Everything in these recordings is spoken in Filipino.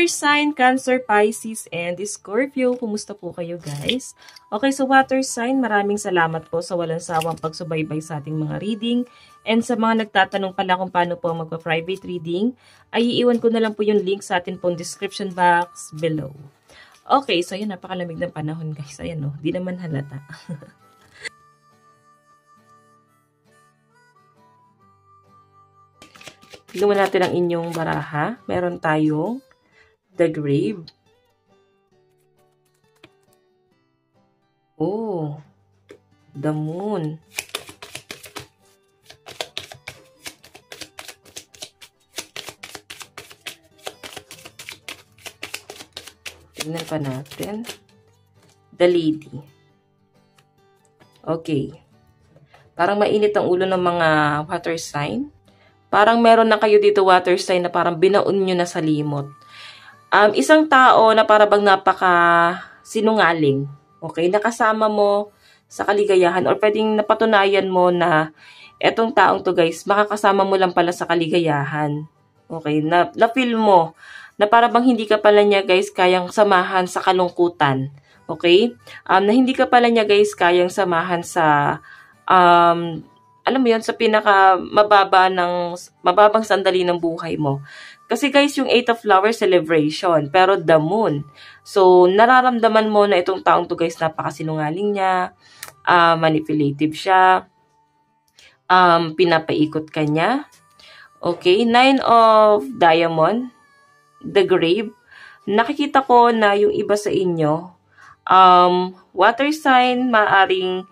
water sign, Cancer, Pisces, and Scorpio. Kumusta po kayo guys? Okay, so water sign, maraming salamat po sa walang sawang pagsubaybay sa ating mga reading. And sa mga nagtatanong pala kung paano po magpa-private reading, ay iiwan ko na lang po yung link sa atin pong description box below. Okay, so yun, napakalamig ng panahon guys. Ayan o, di naman halata. Tignan natin ang inyong baraha. Meron tayong The Grave. Oh, The Moon. Tignan pa natin. The Lady. Okay. Parang mainit ang ulo ng mga water sign. Parang meron na kayo dito water sign na parang binaon nyo na sa limot. Isang tao na parang napaka-sinungaling. Okay? Nakasama mo sa kaligayahan or pwedeng napatunayan mo na etong taong to guys, makakasama mo lang pala sa kaligayahan. Okay? Na-feel mo na parang hindi ka pala niya guys kayang samahan sa kalungkutan. Okay? Na hindi ka pala niya guys kayang samahan sa alam mo yun, sa pinaka mababang sandali ng buhay mo. Kasi guys, yung 8 of Flowers celebration, pero the moon. So, nararamdaman mo na itong taong to guys, napakasinungaling niya, manipulative siya, pinapaikot ka niya. Okay, 9 of Diamond, The Grave. Nakikita ko na yung iba sa inyo, water sign, maaring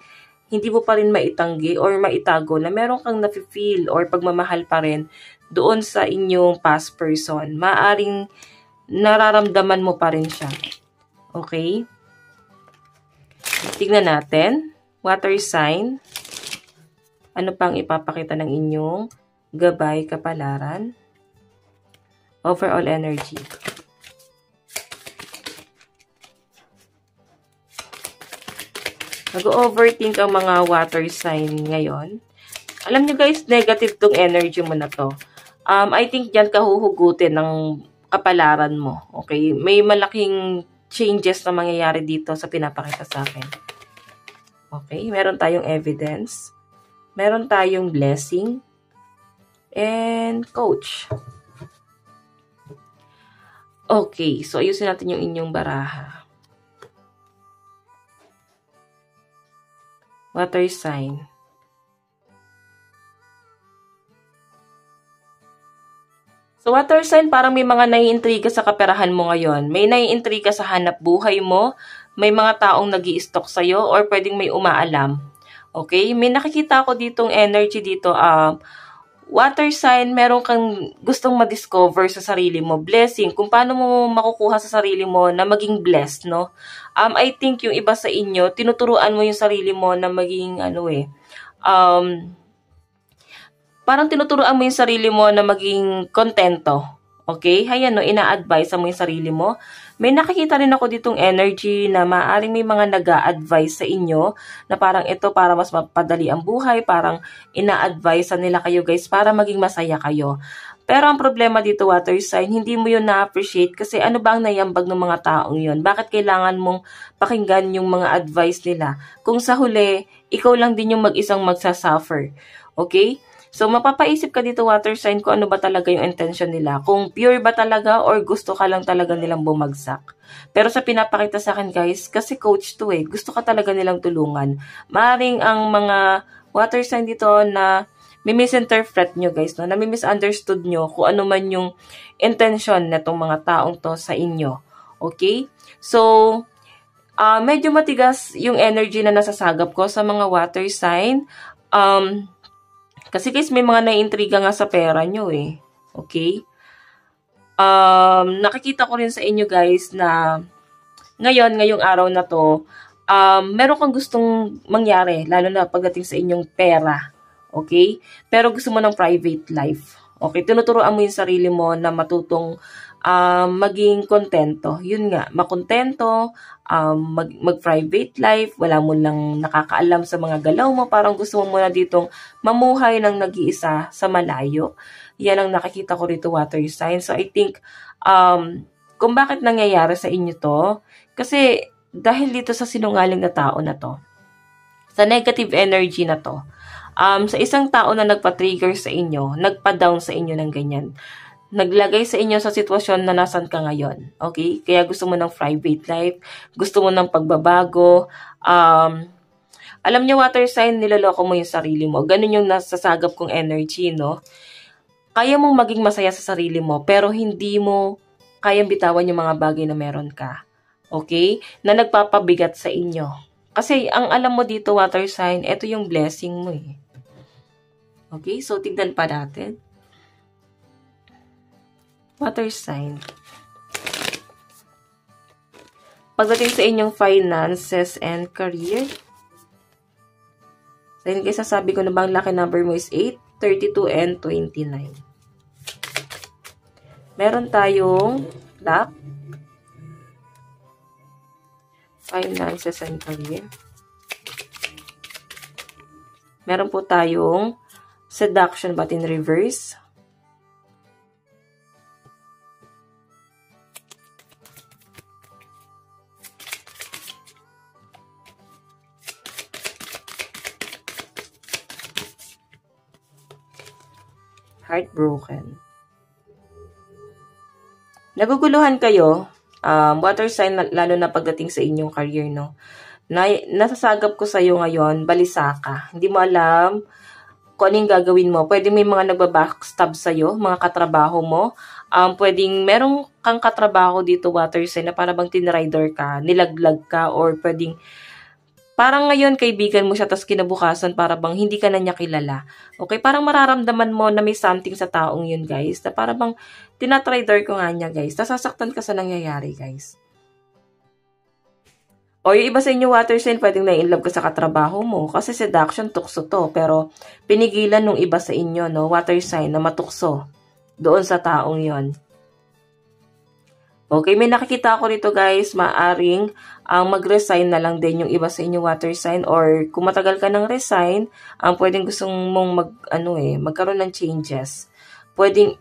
hindi mo pa rin maitanggi or maitago na meron kang nafe-feel or pagmamahal pa rin doon sa inyong past person. Maaring nararamdaman mo pa rin siya. Okay? Tignan natin. Water sign. Ano pang ipapakita ng inyong gabay, kapalaran? Overall energy. Nag-overthink ang mga water sign ngayon. Alam nyo guys, negative tong energy mo na to. I think dyan kahuhugutin ng kapalaran mo. Okay? May malaking changes na mangyayari dito sa pinapakita sa akin. Okay? Meron tayong evidence. Meron tayong blessing. And coach. Okay. So, ayusin natin yung inyong baraha. Water sign. So, water sign, parang may mga naiintriga sa kaperahan mo ngayon. May naiintriga sa hanap buhay mo. May mga taong nag-i-stalk sa'yo or pwedeng may umaalam. Okay? May nakikita ako ditong energy dito. Water sign, meron kang gustong ma-discover sa sarili mo. Blessing. Kung paano mo makukuha sa sarili mo na maging blessed, no? I think yung iba sa inyo, tinuturuan mo yung sarili mo na maging, parang tinuturuan mo yung sarili mo na maging kontento. Okay? Hayan, no? Ina-advise mo yung sarili mo. May nakikita rin ako ditong energy na maaaring may mga nag-a-advise sa inyo na parang ito para mas mapadali ang buhay, parang ina-advise nila kayo guys para maging masaya kayo. Pero ang problema dito, water sign, hindi mo yun na-appreciate kasi ano ba ang naiambag ng mga taong yun? Bakit kailangan mong pakinggan yung mga advice nila? Kung sa huli, ikaw lang din yung mag-isang magsasuffer. Okay? So, mapapaisip ka dito, water sign, kung ano ba talaga yung intention nila. Kung pure ba talaga or gusto ka lang talaga nilang bumagsak. Pero sa pinapakita sa akin, guys, kasi coach to eh. Gusto ka talaga nilang tulungan. Maaaring ang mga water sign dito na mi-misinterpret nyo, guys, no? Na mi-misunderstood nyo kung ano man yung intention netong mga taong to sa inyo. Okay? So, medyo matigas yung energy na nasasagap ko sa mga water sign. Kasi guys, may mga naiintriga nga sa pera nyo eh. Okay? Nakikita ko rin sa inyo guys na ngayong araw na to, meron kang gustong mangyari, lalo na pagdating sa inyong pera. Okay? Pero gusto mo ng private life. Okay? Tinuturoan mo yung sarili mo na matutong maging kontento. Yun nga, makontento, mag-private life, wala mo lang nakakaalam sa mga galaw mo, parang gusto mo muna ditong mamuhay ng nag-iisa sa malayo. Yan ang nakikita ko rito, water sign. So, I think, Kung bakit nangyayari sa inyo to, kasi dahil dito sa sinungaling na tao na to, sa negative energy na to, sa isang tao na nagpa-trigger sa inyo, nagpa-down sa inyo ng ganyan, naglagay sa inyo sa sitwasyon na nasan ka ngayon. Okay? Kaya gusto mo ng private life, gusto mo ng pagbabago, alam niyo, water sign, niloloko mo yung sarili mo. Ganun yung nasasagap kong energy, no? Kaya mong maging masaya sa sarili mo, pero hindi mo kayang bitawan yung mga bagay na meron ka. Okay? Na nagpapabigat sa inyo. Kasi ang alam mo dito, water sign, ito yung blessing mo eh. Okay? So, tignan pa natin. Water sign. Pagdating sa inyong finances and career, so, yun guys, sasabi ko na bang lucky number mo is 8, 32, and 29. Meron tayong luck, finances and career. Meron po tayong seduction but in reverse. Heartbroken. Naguguluhan kayo, water sign, lalo na pagdating sa inyong career, no? Nasasagap ko sa'yo ngayon, balisa ka. Hindi mo alam kung anong gagawin mo. Pwede may mga nagbabackstab sa'yo, mga katrabaho mo. Pwedeng merong kang katrabaho dito, water sign, na para bang tinrider ka, nilaglag ka, or pwedeng parang ngayon, kaibigan mo siya, tapos kinabukasan, para bang hindi ka na niya kilala. Okay? Parang mararamdaman mo na may something sa taong yun, guys. Na para bang, tinatrader ko nga niya, guys. Nasasaktan ka sa nangyayari, guys. O yung iba sa inyo, water sign, pwedeng na-inlove ka sa katrabaho mo. Kasi seduction, tukso to. Pero, pinigilan nung iba sa inyo, no? Water sign, na matukso doon sa taong yon. Okay, may nakikita ako dito, guys, maaring mag-resign na lang din yung iba sa inyo, water sign, or kung matagal ka ng resign, pwedeng gustong mong magkaroon ng changes. Pwedeng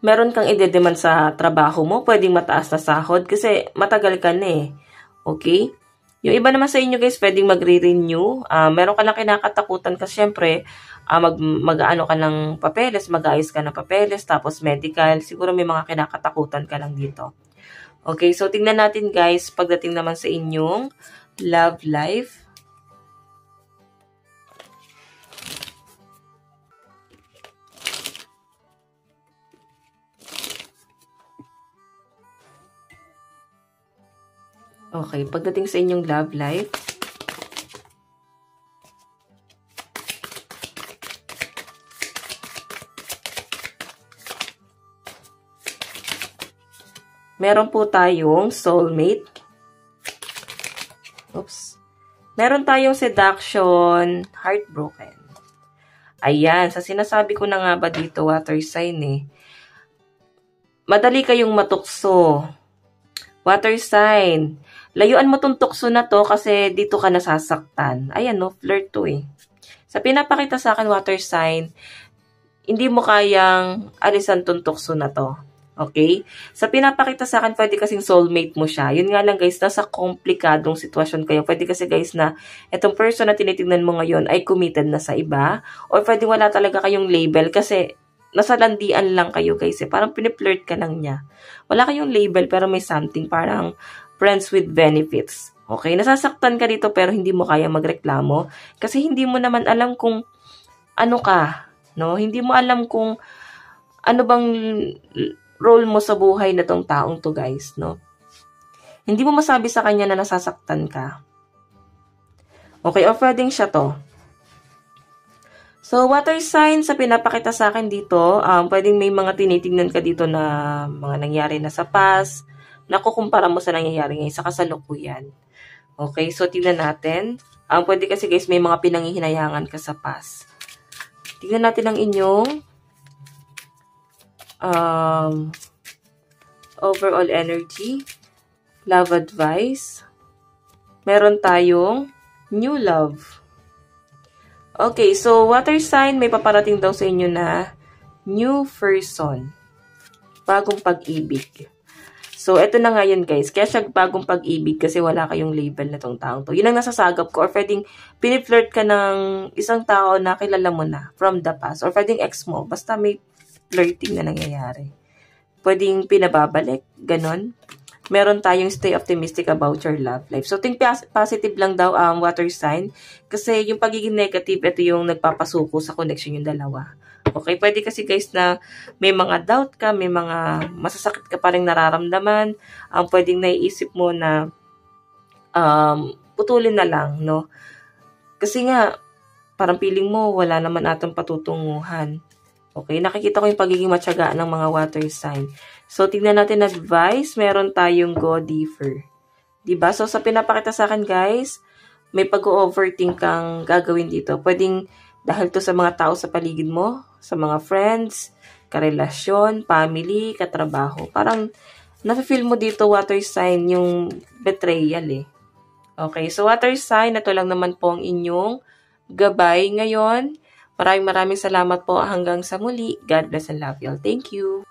meron kang ide-demand sa trabaho mo, pwedeng mataas na sahod kasi matagal ka na eh. Okay? Yung iba naman sa inyo, guys, pwedeng magre-renew. Meron ka lang kinakatakutan kasi syempre, mag-ano ka ng papeles, mag-ayos ka ng papeles, tapos medical. Siguro may mga kinakatakutan ka lang dito. Okay, so tingnan natin, guys, pagdating naman sa inyong love life. Okay, pagdating sa inyong love life, meron po tayong soulmate. Oops. Meron tayong seduction, heartbroken. Ayan, sa sinasabi ko na nga ba dito, water sign eh. Madali kayong matukso. Water sign. Layuan mo tong tukso na to kasi dito ka nasasaktan. Ayan no, flirt to eh. Sa pinapakita sa akin, water sign, hindi mo kayang alisan tong tukso na to. Okay? Sa pinapakita sa akin, pwede kasing soulmate mo siya. Yun nga lang, guys, nasa komplikadong sitwasyon kayo. Pwede kasi, guys, na itong person na tinitignan mo ngayon ay committed na sa iba. Or pwede wala talaga kayong label kasi nasa landian lang kayo, guys. Eh. Parang piniflirt ka lang niya. Wala kayong label pero may something. Parang friends with benefits. Okay? Nasasaktan ka dito pero hindi mo kaya magreklamo. Kasi hindi mo naman alam kung ano ka. No? Hindi mo alam kung ano bang role mo sa buhay na tong taong to, guys, no? Hindi mo masabi sa kanya na nasasaktan ka. Okay, o pwedeng siya to. So, water sign, sa pinapakita sa akin dito, pwedeng may mga tinitingnan ka dito na mga nangyari na sa past, nakukumpara mo sa nangyayari ngayon sa kasalukuyan. Okay, so tingnan natin. Pwede kasi, guys, may mga pinanghihinayangan ka sa past. Tingnan natin ang inyong overall energy, love advice, meron tayong new love. Okay, so water sign, may paparating daw sa inyo na new person. bagong pag-ibig. So, eto na nga yun, guys. Kaya siya bagong pag-ibig kasi wala kayong label na tong taong to. Yun ang nasasagap ko. Or pwedeng piniflirt ka ng isang tao na kilala mo na from the past. Or pwedeng ex mo. Basta may flirting na nangyayari. Pwedeng pinababalik. Ganon. Meron tayong stay optimistic about your love life. So, think positive lang daw ang water sign. Kasi yung pagiging negative, ito yung nagpapasuko sa connection yung dalawa. Okay, pwede kasi guys na may mga doubt ka, may mga masasakit ka pa rin nararamdaman. Ang pwedeng naiisip mo na putulin na lang, no? Kasi nga, parang feeling mo, wala naman atong patutunguhan. Okay, nakikita ko yung pagiging matyagaan ng mga water sign. So, tignan natin advice. Meron tayong go deeper. Diba? So, sa pinapakita sa akin guys, may pag-overthink kang gagawin dito. Pwedeng dahil to sa mga tao sa paligid mo, sa mga friends, karelasyon, family, katrabaho. Parang, nafe-feel mo dito, water sign, yung betrayal eh. Okay, so water sign, ito lang naman po ang inyong gabay ngayon. Maraming salamat po hanggang sa muli. God bless and love you all. Thank you.